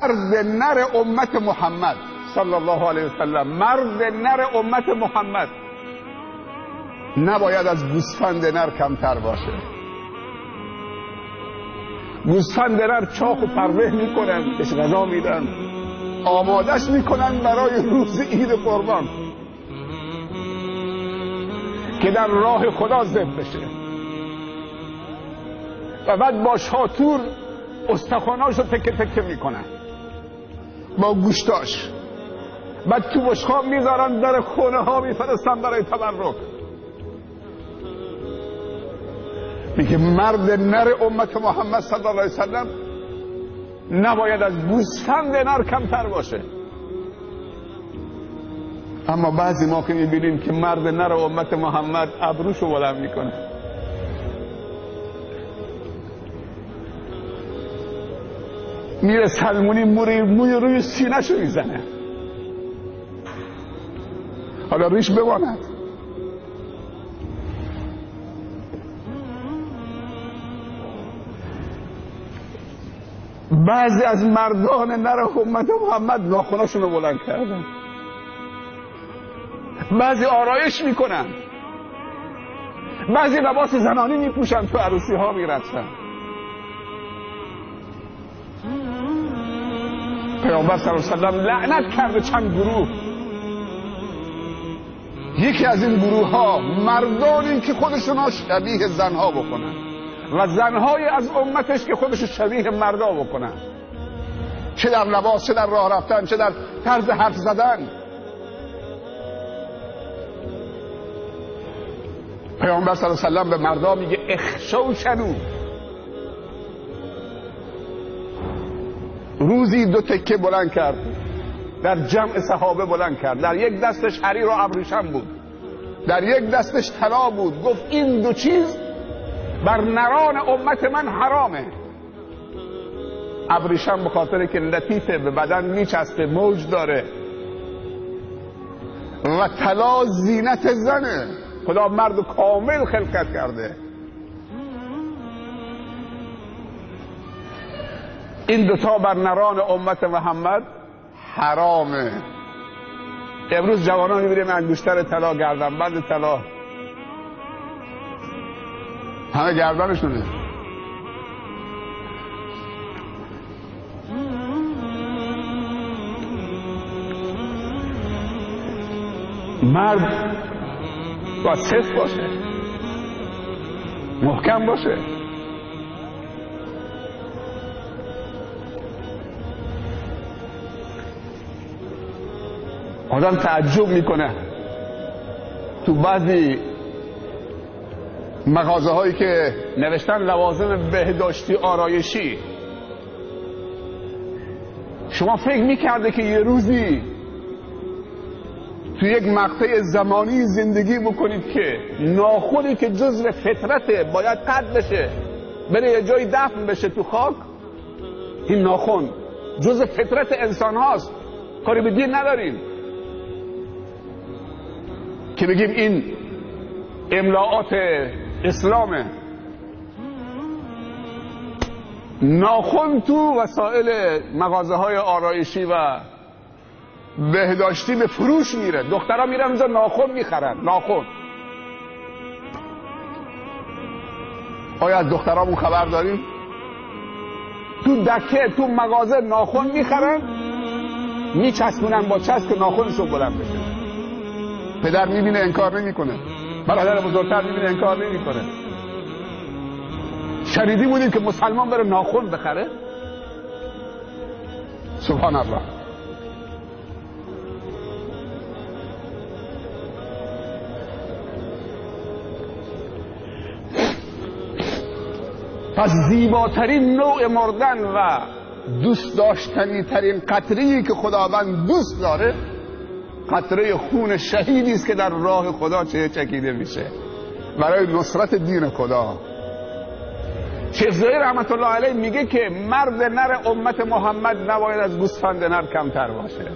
مرد نر امت محمد صلی الله علیه وسلم، مرد نر امت محمد نباید از گوسفند نر کمتر باشه. گوسفند نر چاق و پرده میکنن، بهش غذا میدن، آمادش میکنن برای روز عید قربان که در راه خدا ذبح بشه و بعد با شاتور استخواناشو تکه تکه میکنن با گوشتاش، بعد تو بشقاب میذارن در خونه ها میفرستن برای تبرک. میگه مرد نر امت محمد صلی الله علیه وسلم نباید از گوسفند نر کمتر باشه. اما بعضی ما که میبینیم که مرد نر امت محمد ابروشو بلند میکنه، میره سلمونی موی روی سینه‌شو میزنه، حالا ریش بماند. بعضی از مردان نر امت محمد ناخناشونو بلند کردن، بعضی آرایش میکنن، بعضی لباس زنانی میپوشن، تو عروسی ها میرقصن. پیامبر صلی الله علیه وسلم لعنت کرده چند گروه. یکی از این گروه ها مردانی که خودشون شبیه زنها بکنن و زنهای از امتش که خودشون شبیه مردا بکنن، چه در لباس، چه در راه رفتن، چه در طرز حرف زدن. پیامبر صلی الله علیه وسلم به مردا میگه اخشوشنو. روزی 2 تکه بلند کرد، در جمع صحابه بلند کرد. در یک دستش حریر و ابریشم بود، در یک دستش طلا بود. گفت این 2 چیز بر نران امت من حرامه. ابریشم به خاطر که لطیفه، به بدن میچسبه، موج داره، و طلا زینت زنه. خدا مرد کامل خلقت کرده. این 2 تا بر نران امت محمد حرامه. امروز جوانان میبینیم انگشتر طلا، گردنبند طلا، همه گردنشونه. مرد باید صفت باشه، محکم باشه. آدم تعجب میکنه تو بعضی مغازه هایی که نوشتن لوازم بهداشتی آرایشی. شما فکر میکرده که یه روزی تو یک مقطع زمانی زندگی بکنید که ناخنی که جزء فطرته باید قطع بشه، بره یه جایی دفن بشه تو خاک؟ این ناخن جزء فطرت انسان هاست، کاری به دین نداریم که بگیم این املاعات اسلامه. ناخن تو وسایل مغازه های آرایشی و بهداشتی به فروش میره. دخترها میرن اونجا ناخن میخرن. ناخن. آیا از دخترامون خبر داریم؟ تو دکه، تو مغازه ناخن میخرن، میچسبونن با چسب که ناخنشون بلند بشه. پدر میبینه انکار نمیکنه، برادر بزرگتر میبینه انکار نمیکنه. شنیدی بودیم که مسلمان بره ناخن بخره؟ سبحان الله. پس زیباترین نوع مردن و دوست داشتنی ترین قطره‌ای که خداوند دوست داره قطره خون شهیدی است که در راه خدا چکیده میشه برای نصرت دین خدا. شیخ زاهد رحمت الله علیه میگه که مرد نر امت محمد نباید از گوسفند نر کمتر باشه.